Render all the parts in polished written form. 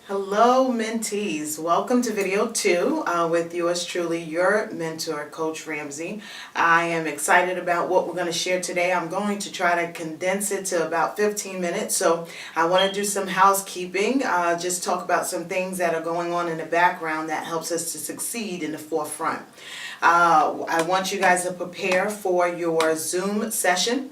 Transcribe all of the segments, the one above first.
Hello mentees, welcome to video 2 with yours truly, your mentor, Coach Ramsey. I am excited about what we're going to share today. I'm going to try to condense it to about 15 minutes, so I want to do some housekeeping, just talk about some things that are going on in the background that helps us to succeed in the forefront. I want you guys to prepare for your Zoom session.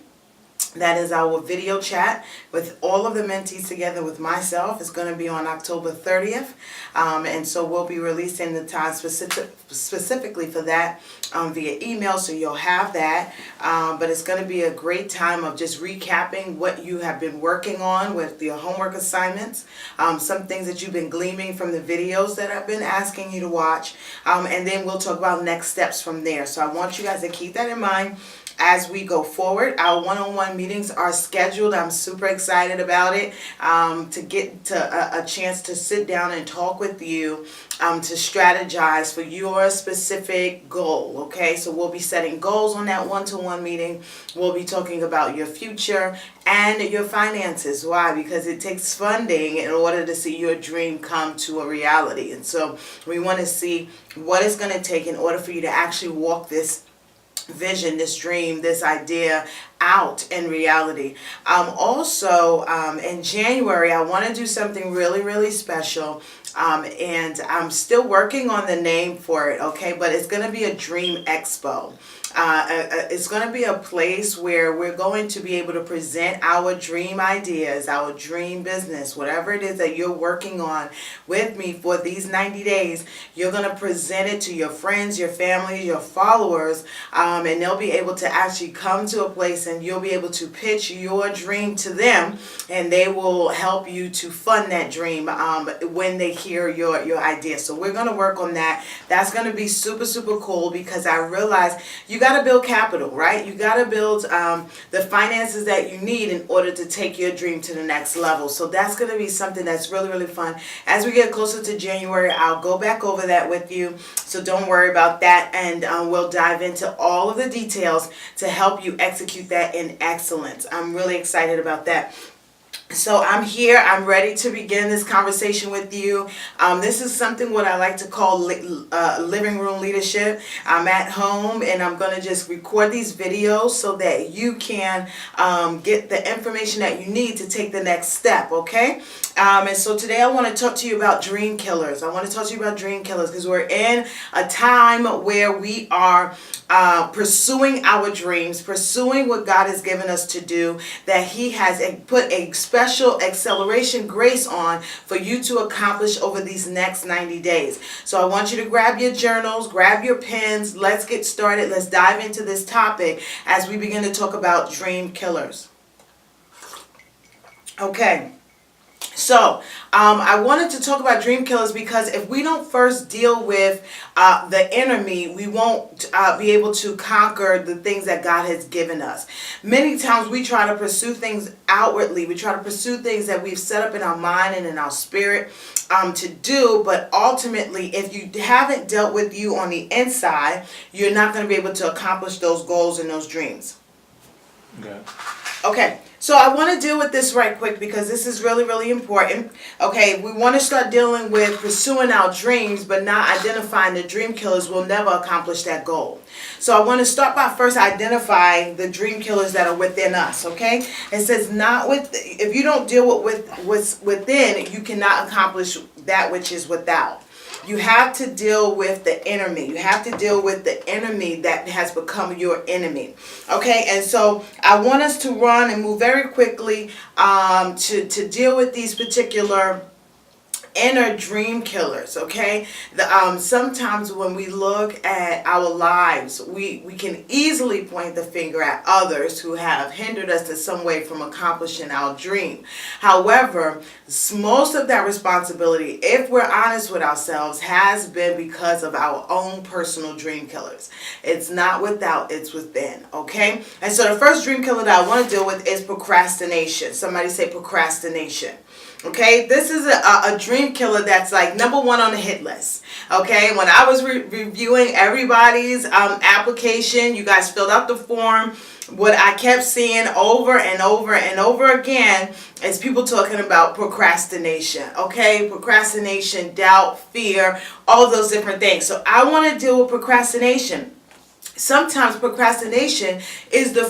That is our video chat with all of the mentees together with myself. It's going to be on October 30th. And so we'll be releasing the time specifically for that via email, so you'll have that. But it's going to be a great time of just recapping what you have been working on with your homework assignments, some things that you've been gleaming from the videos that I've been asking you to watch, and then we'll talk about next steps from there. So I want you guys to keep that in mind as we go forward. Our one-on-one meetings are scheduled. I'm super excited about it, to get to a chance to sit down and talk with you, to strategize for your specific goal. Okay, so we'll be setting goals on that one-to-one meeting. We'll be talking about your future and your finances. Why? Because it takes funding in order to see your dream come to a reality. And so we want to see what it's going to take in order for you to actually walk this vision, this dream, this idea out in reality. Also, in January, I want to do something really special. And I'm still working on the name for it, okay? But it's going to be a dream expo. It's going to be a place where we're going to be able to present our dream ideas, our dream business, whatever it is that you're working on with me for these 90 days. You're going to present it to your friends, your family, your followers, and they'll be able to actually come to a place and you'll be able to pitch your dream to them, and they will help you to fund that dream when they hear your idea. So we're going to work on that. That's going to be super cool, because I realize you got to build capital, right? You got to build the finances that you need in order to take your dream to the next level. So that's going to be something that's really fun. As we get closer to January, I'll go back over that with you, so don't worry about that, and we'll dive into all of the details to help you execute that in excellence. I'm really excited about that. So I'm here. I'm ready to begin this conversation with you. This is something what I like to call living room leadership. I'm at home and I'm going to just record these videos so that you can get the information that you need to take the next step, okay? And so today I want to talk to you about dream killers. I want to talk to you about dream killers because we're in a time where we are pursuing our dreams, pursuing what God has given us to do, that He has put a special acceleration grace on for you to accomplish over these next 90 days. So I want you to grab your journals, grab your pens. Let's get started. Let's dive into this topic as we begin to talk about dream killers. Okay. So, I wanted to talk about dream killers because if we don't first deal with the enemy, we won't be able to conquer the things that God has given us. Many times we try to pursue things outwardly. We try to pursue things that we've set up in our mind and in our spirit to do, but ultimately, if you haven't dealt with you on the inside, you're not going to be able to accomplish those goals and those dreams. Okay. So I want to deal with this right quick because this is really important. Okay, we want to start dealing with pursuing our dreams, but not identifying the dream killers will never accomplish that goal. So I want to start by first identifying the dream killers that are within us, okay? It says if you don't deal with what's within, you cannot accomplish that which is without. You have to deal with the enemy. You have to deal with the enemy that has become your enemy. Okay, and so I want us to run and move very quickly to deal with these particular inner dream killers, okay? Sometimes when we look at our lives, we can easily point the finger at others who have hindered us in some way from accomplishing our dream. However, most of that responsibility, if we're honest with ourselves, has been because of our own personal dream killers. It's not without, it's within, okay? And so the first dream killer that I want to deal with is procrastination. Somebody say procrastination. Okay, this is a dream killer that's like number one on the hit list. Okay, when I was reviewing everybody's application, you guys filled out the form. what I kept seeing over and over and over again is people talking about procrastination, okay? Procrastination, doubt, fear, all those different things. So I want to deal with procrastination. Sometimes procrastination is the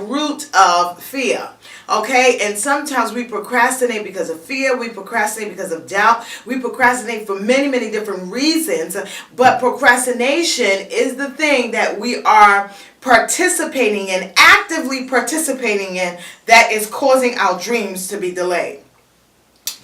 root of fear. Okay, and sometimes we procrastinate because of fear, we procrastinate because of doubt, we procrastinate for many, many different reasons, but procrastination is the thing that we are participating in, actively participating in, that is causing our dreams to be delayed.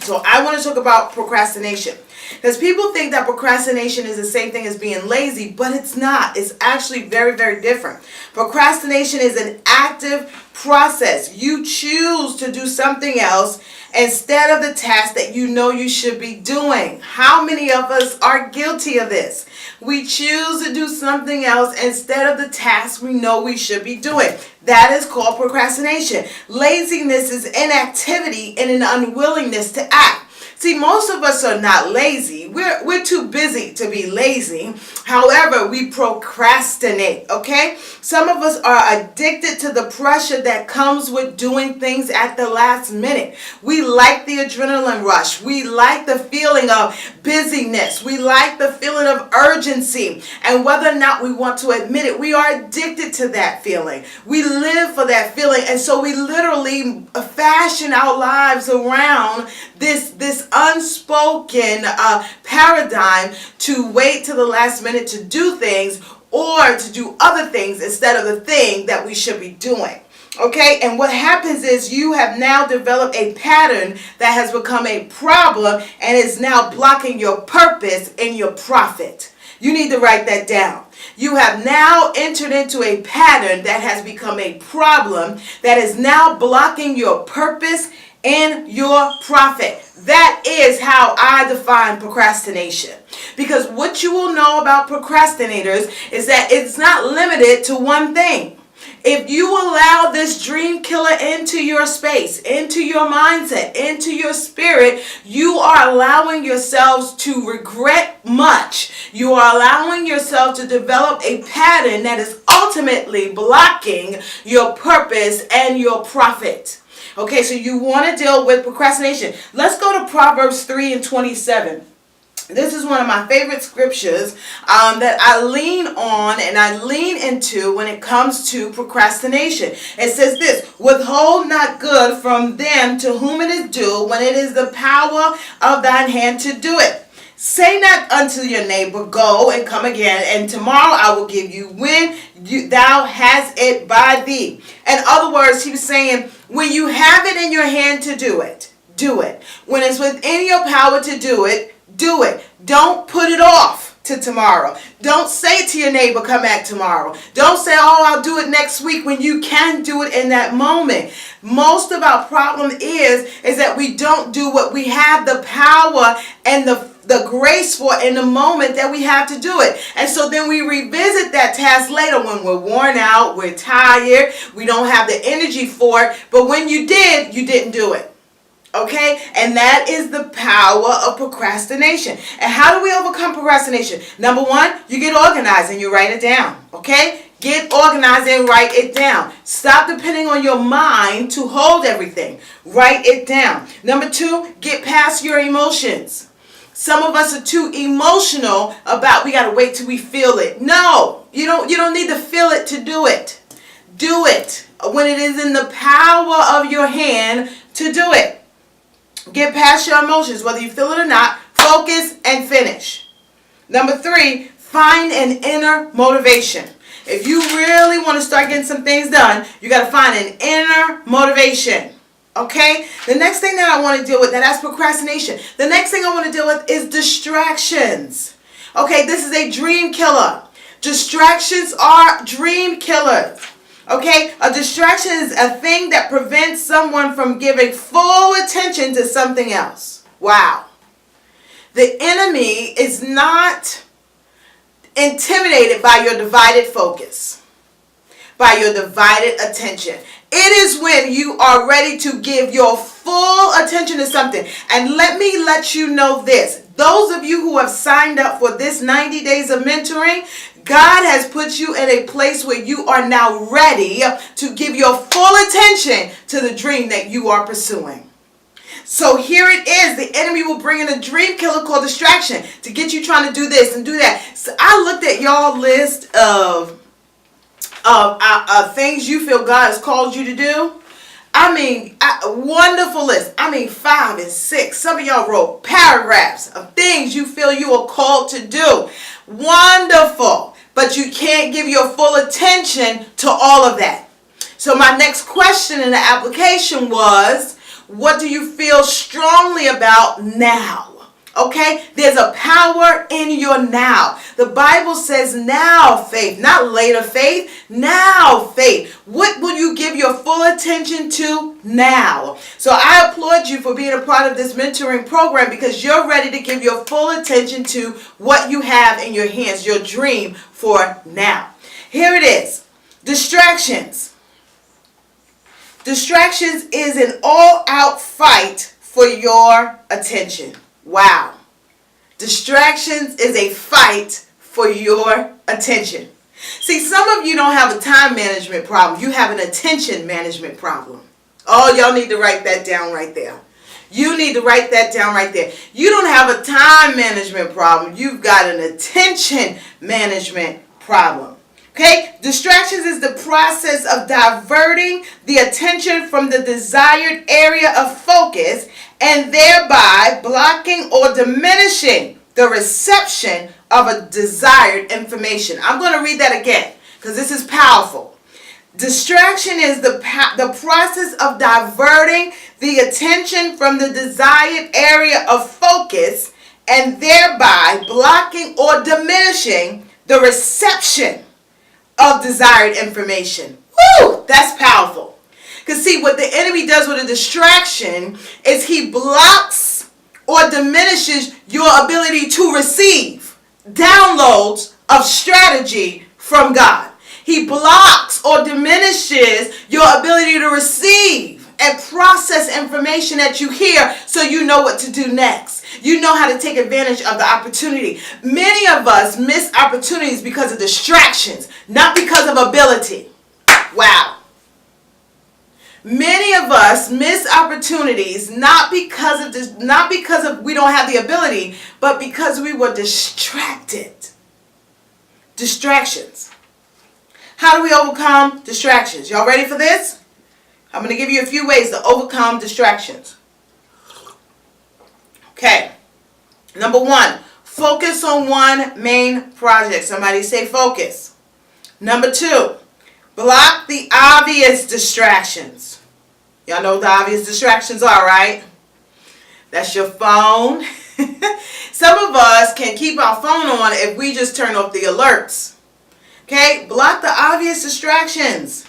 So I want to talk about procrastination. Because people think that procrastination is the same thing as being lazy, but it's not. It's actually very, very different. Procrastination is an active process. You choose to do something else instead of the task that you know you should be doing. How many of us are guilty of this? We choose to do something else instead of the task we know we should be doing. That is called procrastination. Laziness is inactivity and an unwillingness to act. See, most of us are not lazy. We're too busy to be lazy. However, we procrastinate, okay? Some of us are addicted to the pressure that comes with doing things at the last minute. We like the adrenaline rush. We like the feeling of busyness. We like the feeling of urgency. And whether or not we want to admit it, we are addicted to that feeling. We live for that feeling. And so we literally fashion our lives around this unspoken paradigm to wait to the last minute to do things or to do other things instead of the thing that we should be doing. Okay, and what happens is you have now developed a pattern that has become a problem and is now blocking your purpose and your profit. You need to write that down. You have now entered into a pattern that has become a problem that is now blocking your purpose and your profit. That is how I define procrastination. Because what you will know about procrastinators is that it's not limited to one thing. If you allow this dream killer into your space, into your mindset, into your spirit, you are allowing yourselves to regret much. You are allowing yourself to develop a pattern that is ultimately blocking your purpose and your profit. Okay, so you want to deal with procrastination. Let's go to Proverbs 3:27. This is one of my favorite scriptures that I lean on and I lean into when it comes to procrastination. It says this: withhold not good from them to whom it is due, when it is the power of thine hand to do it. Say not unto your neighbor, go and come again, and tomorrow I will give you when thou hast it by thee. In other words, he was saying, when you have it in your hand to do it, do it. When it's within your power to do it, do it. Don't put it off to tomorrow. Don't say to your neighbor, come back tomorrow. Don't say, oh, I'll do it next week, when you can do it in that moment. Most of our problem is that we don't do what we have the power and the grace for in the moment that we have to do it. And so then we revisit that task later when we're worn out, we're tired, we don't have the energy for it. But when you did, you didn't do it. Okay? And that is the power of procrastination. And how do we overcome procrastination? Number one, you get organized and you write it down. Okay? Get organized and write it down. Stop depending on your mind to hold everything. Write it down. Number two, get past your emotions. Some of us are too emotional about we got to wait till we feel it. No, you don't need to feel it to do it. Do it when it is in the power of your hand to do it. Get past your emotions, whether you feel it or not. Focus and finish. Number three, find an inner motivation. If you really want to start getting some things done, you got to find an inner motivation. Okay? The next thing that I want to deal with, that's procrastination. The next thing I want to deal with is distractions. Okay, this is a dream killer. Distractions are dream killers. Okay, a distraction is a thing that prevents someone from giving full attention to something else. Wow. The enemy is not intimidated by your divided focus, by your divided attention. It is when you are ready to give your full attention to something. And let me let you know this. Those of you who have signed up for this 90 days of mentoring, God has put you in a place where you are now ready to give your full attention to the dream that you are pursuing. So here it is. The enemy will bring in a dream killer called distraction to get you trying to do this and do that. So I looked at y'all list of things you feel God has called you to do. I mean, wonderful list. I mean, 5 and 6. Some of y'all wrote paragraphs of things you feel you are called to do. Wonderful. But you can't give your full attention to all of that. So my next question in the application was, what do you feel strongly about now? Okay, there's a power in your now. The Bible says now faith, not later faith, now faith. What will you give your full attention to now? So I applaud you for being a part of this mentoring program because you're ready to give your full attention to what you have in your hands, your dream for now. Here it is, distractions. Distractions is an all-out fight for your attention. Wow. Distractions is a fight for your attention. See, some of you don't have a time management problem. You have an attention management problem. Oh, y'all need to write that down right there. You need to write that down right there. You don't have a time management problem. You've got an attention management problem. Okay? Distractions is the process of diverting the attention from the desired area of focus and thereby blocking or diminishing the reception of a desired information. I'm going to read that again because this is powerful. Distraction is the process of diverting the attention from the desired area of focus and thereby blocking or diminishing the reception of desired information. Woo! That's powerful. Because see, what the enemy does with a distraction is he blocks or diminishes your ability to receive downloads of strategy from God. He blocks or diminishes your ability to receive and process information that you hear so you know what to do next. You know how to take advantage of the opportunity. Many of us miss opportunities because of distractions, not because of ability. Wow. Many of us miss opportunities not because of we don't have the ability, but because we were distracted. Distractions. How do we overcome distractions? Y'all ready for this? I'm going to give you a few ways to overcome distractions. Okay. Number 1, focus on one main project. Somebody say focus. Number 2, block the obvious distractions. Y'all know what the obvious distractions are, right? That's your phone. Some of us can keep our phone on if we just turn off the alerts. Okay? Block the obvious distractions.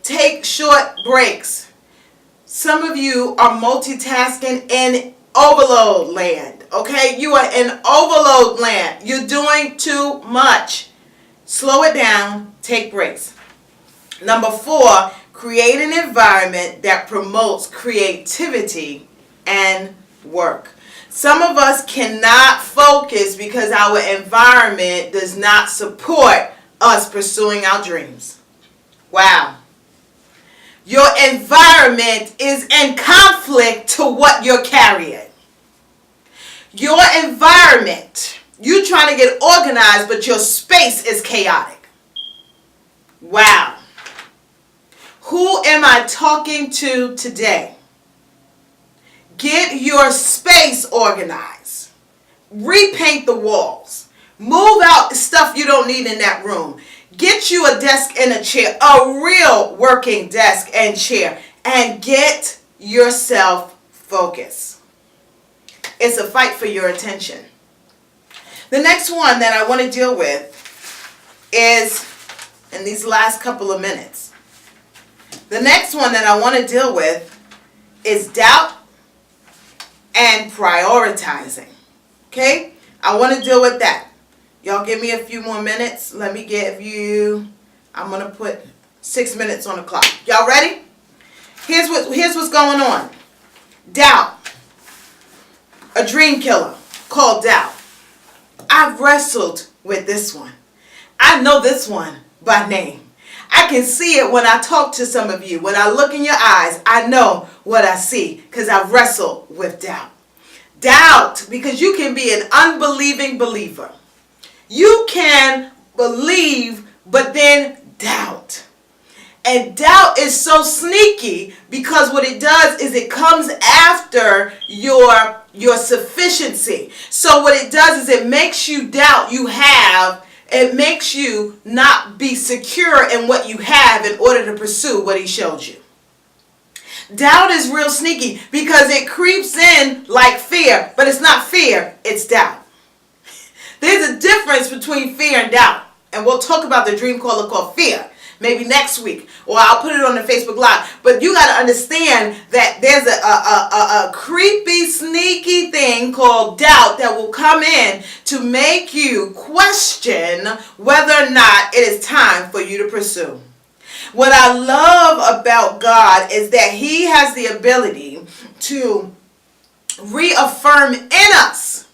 Take short breaks. Some of you are multitasking in overload land. Okay? You are in overload land. You're doing too much. Slow it down. Take breaks. Number 4, create an environment that promotes creativity and work. Some of us cannot focus because our environment does not support us pursuing our dreams. Wow. Your environment is in conflict to what you're carrying. Your environment, you're trying to get organized, but your space is chaotic. Wow. Who am I talking to today? Get your space organized. Repaint the walls. Move out the stuff you don't need in that room. Get you a desk and a chair, a real working desk and chair, and get yourself focused. It's a fight for your attention. The next one that I want to deal with is in these last couple of minutes. The next one that I want to deal with is doubt and prioritizing. Okay? I want to deal with that. Y'all give me a few more minutes. Let me give you, I'm going to put 6 minutes on the clock. Y'all ready? Here's what's going on. Doubt. A dream killer called doubt. I've wrestled with this one. I know this one by name. I can see it when I talk to some of you. When I look in your eyes, I know what I see because I wrestle with doubt. Doubt, because you can be an unbelieving believer. You can believe, but then doubt. And doubt is so sneaky because what it does is it comes after your sufficiency. So what it does is it makes you doubt you have. It makes you not be secure in what you have in order to pursue what he showed you. Doubt is real sneaky because it creeps in like fear, but it's not fear, it's doubt. There's a difference between fear and doubt. And we'll talk about the dream caller called fear maybe next week, or I'll put it on the Facebook Live. But you got to understand that there's a creepy, sneaky thing called doubt that will come in to make you question whether or not it is time for you to pursue. What I love about God is that he has the ability to reaffirm in us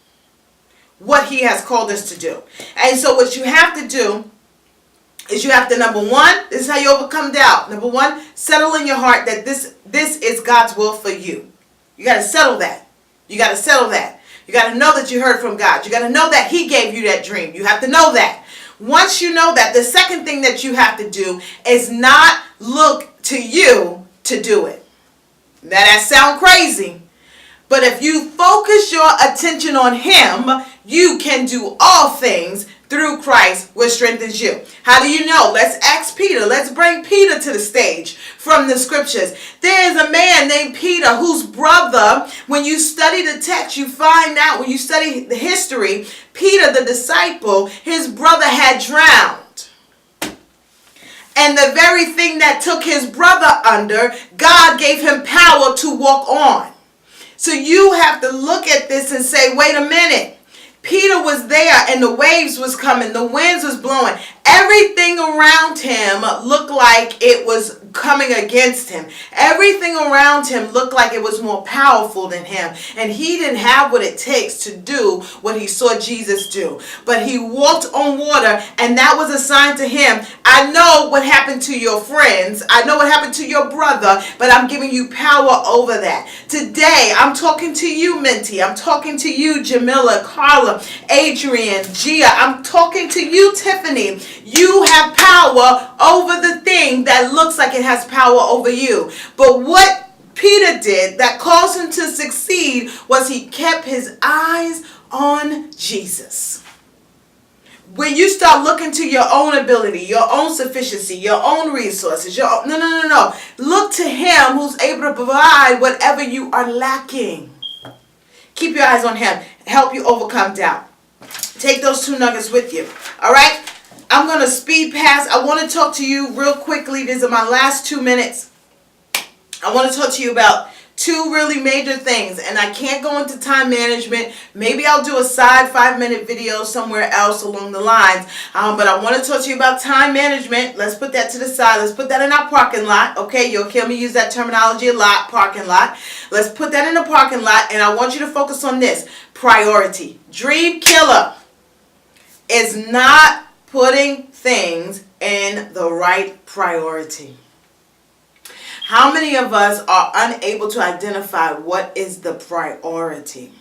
what he has called us to do. And so what you have to do is you have to, number one, this is how you overcome doubt. Number one, settle in your heart that this is God's will for you. You got to settle that. You got to settle that. You got to know that you heard from God. You got to know that he gave you that dream. You have to know that. Once you know that, the second thing that you have to do is not look to you to do it. Now that sounds crazy, but if you focus your attention on him, you can do all things through Christ, which strengthens you. How do you know? Let's ask Peter. Let's bring Peter to the stage from the scriptures. There is a man named Peter whose brother, when you study the text, you find out, when you study the history, Peter, the disciple, his brother had drowned. And the very thing that took his brother under, God gave him power to walk on. So you have to look at this and say, wait a minute. Peter was there and the waves was coming. The winds was blowing. Everything around him looked like it was coming against him. Everything around him looked like it was more powerful than him. And he didn't have what it takes to do what he saw Jesus do. But he walked on water, and that was a sign to him. I know what happened to your friends. I know what happened to your brother, but I'm giving you power over that. Today, I'm talking to you, Minty. I'm talking to you, Jamila, Carla, Adrian, Gia. I'm talking to you, Tiffany. You have power over the thing that looks like it has power over you. But what Peter did that caused him to succeed was he kept his eyes on Jesus. When you start looking to your own ability, your own sufficiency, your own resources, no. Look to him who's able to provide whatever you are lacking. Keep your eyes on him. Help you overcome doubt. Take those 2 nuggets with you. All right? I'm going to speed past. I want to talk to you real quickly. These are my last 2 minutes. I want to talk to you about 2 really major things. And I can't go into time management. Maybe I'll do a side 5-minute video somewhere else along the lines. But I want to talk to you about time management. Let's put that to the side. Let's put that in our parking lot. Okay, you'll hear me use that terminology a lot, parking lot. Let's put that in the parking lot. And I want you to focus on this. Priority. Dream killer is not putting things in the right priority. How many of us are unable to identify what is the priority?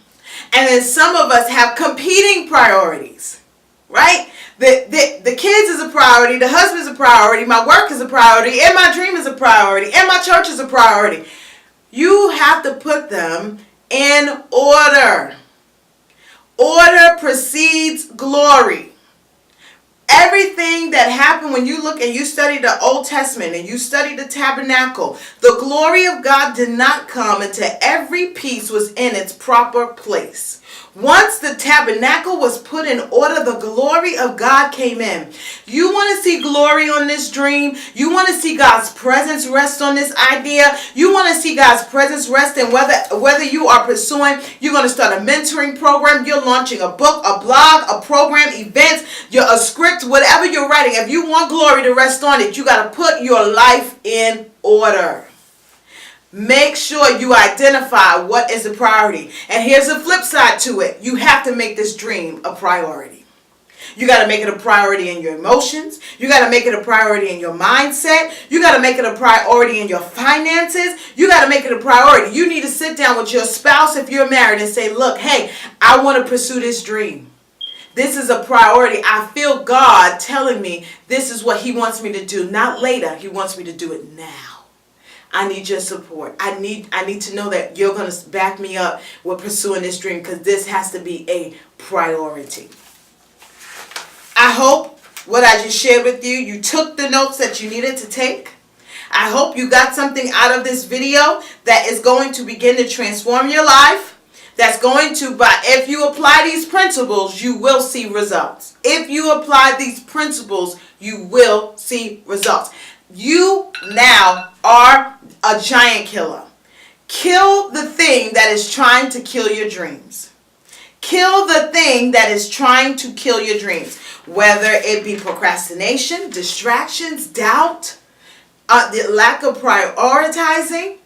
And then some of us have competing priorities, right? The kids is a priority, the husband is a priority, my work is a priority, and my dream is a priority, and my church is a priority. You have to put them in order. Order precedes glory. Everything that happened when you look and you study the Old Testament and you study the tabernacle, the glory of God did not come until every piece was in its proper place. Once the tabernacle was put in order, the glory of God came in. You want to see glory on this dream? You want to see God's presence rest on this idea? You want to see God's presence rest in whether you are pursuing, you're going to start a mentoring program, you're launching a book, a blog, a program, events, a script, whatever you're writing. If you want glory to rest on it, you got to put your life in order. Make sure you identify what is a priority. And here's the flip side to it. You have to make this dream a priority. You got to make it a priority in your emotions. You got to make it a priority in your mindset. You got to make it a priority in your finances. You got to make it a priority. You need to sit down with your spouse if you're married and say, look, hey, I want to pursue this dream. This is a priority. I feel God telling me this is what he wants me to do. Not later. He wants me to do it now. I need your support. I need to know that you're going to back me up with pursuing this dream, because this has to be a priority. I hope what I just shared with you, you took the notes that you needed to take. I hope you got something out of this video that is going to begin to transform your life. That's going to, but if you apply these principles, you will see results. If you apply these principles, you will see results. You now are a giant killer. Kill the thing that is trying to kill your dreams. Kill the thing that is trying to kill your dreams. Whether it be procrastination, distractions, doubt, the lack of prioritizing,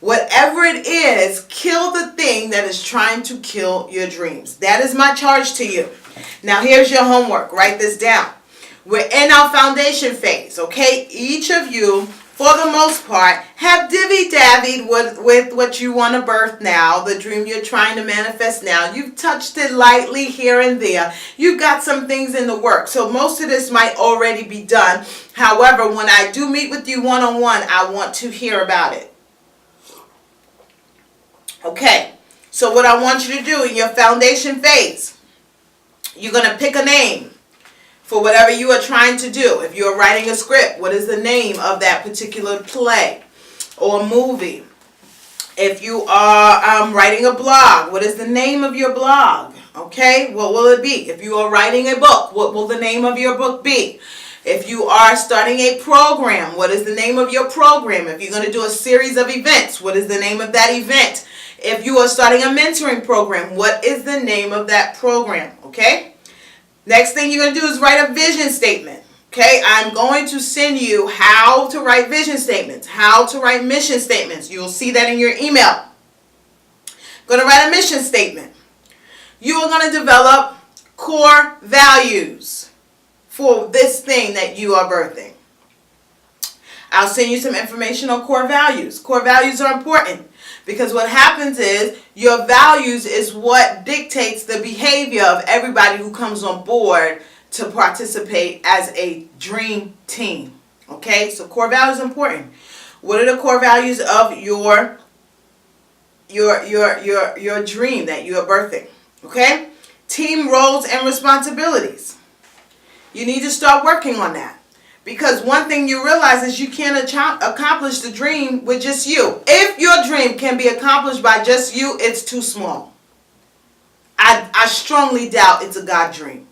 whatever it is, kill the thing that is trying to kill your dreams. That is my charge to you. Now here's your homework. Write this down. We're in our foundation phase, okay? Each of you, for the most part, have divvy-dabbied with what you want to birth now, the dream you're trying to manifest now. You've touched it lightly here and there. You've got some things in the works. So most of this might already be done. However, when I do meet with you one-on-one, I want to hear about it. Okay, so what I want you to do in your foundation phase, you're going to pick a name for whatever you are trying to do. If you're writing a script, what is the name of that particular play or movie? If you are writing a blog, what is the name of your blog? Okay, what will it be? If you are writing a book, what will the name of your book be? If you are starting a program, what is the name of your program? If you're going to do a series of events, what is the name of that event? If you are starting a mentoring program, what is the name of that program? Okay? Next thing you're going to do is write a vision statement. Okay? I'm going to send you how to write vision statements, how to write mission statements. You'll see that in your email. I'm going to write a mission statement. You are going to develop core values for this thing that you are birthing. I'll send you some information on core values. Core values are important because what happens is your values is what dictates the behavior of everybody who comes on board to participate as a dream team. Okay, so core values are important. What are the core values of your dream that you are birthing? Okay, team roles and responsibilities. You need to start working on that. Because one thing you realize is you can't accomplish the dream with just you. If your dream can be accomplished by just you, it's too small. I strongly doubt it's a God dream.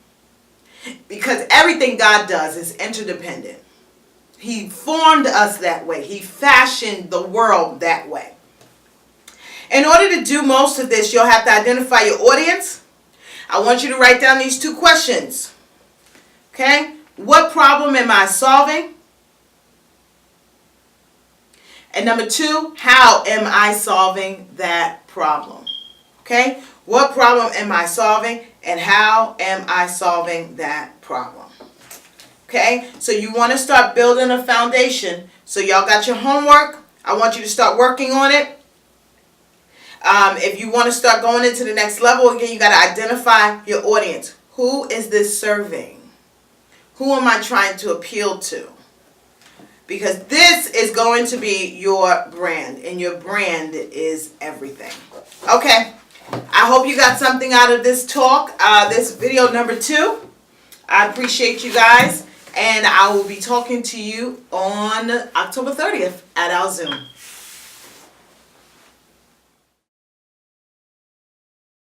Because everything God does is interdependent. He formed us that way. He fashioned the world that way. In order to do most of this, you'll have to identify your audience. I want you to write down these two questions. Okay? What problem am I solving? And number two, how am I solving that problem? Okay? What problem am I solving and how am I solving that problem? Okay? So you want to start building a foundation. So y'all got your homework. I want you to start working on it. If you want to start going into the next level, again, you got to identify your audience. Who is this serving? Who am I trying to appeal to? Because this is going to be your brand, and your brand is everything. Okay, I hope you got something out of this talk, this video number 2. I appreciate you guys, and I will be talking to you on October 30th at our Zoom.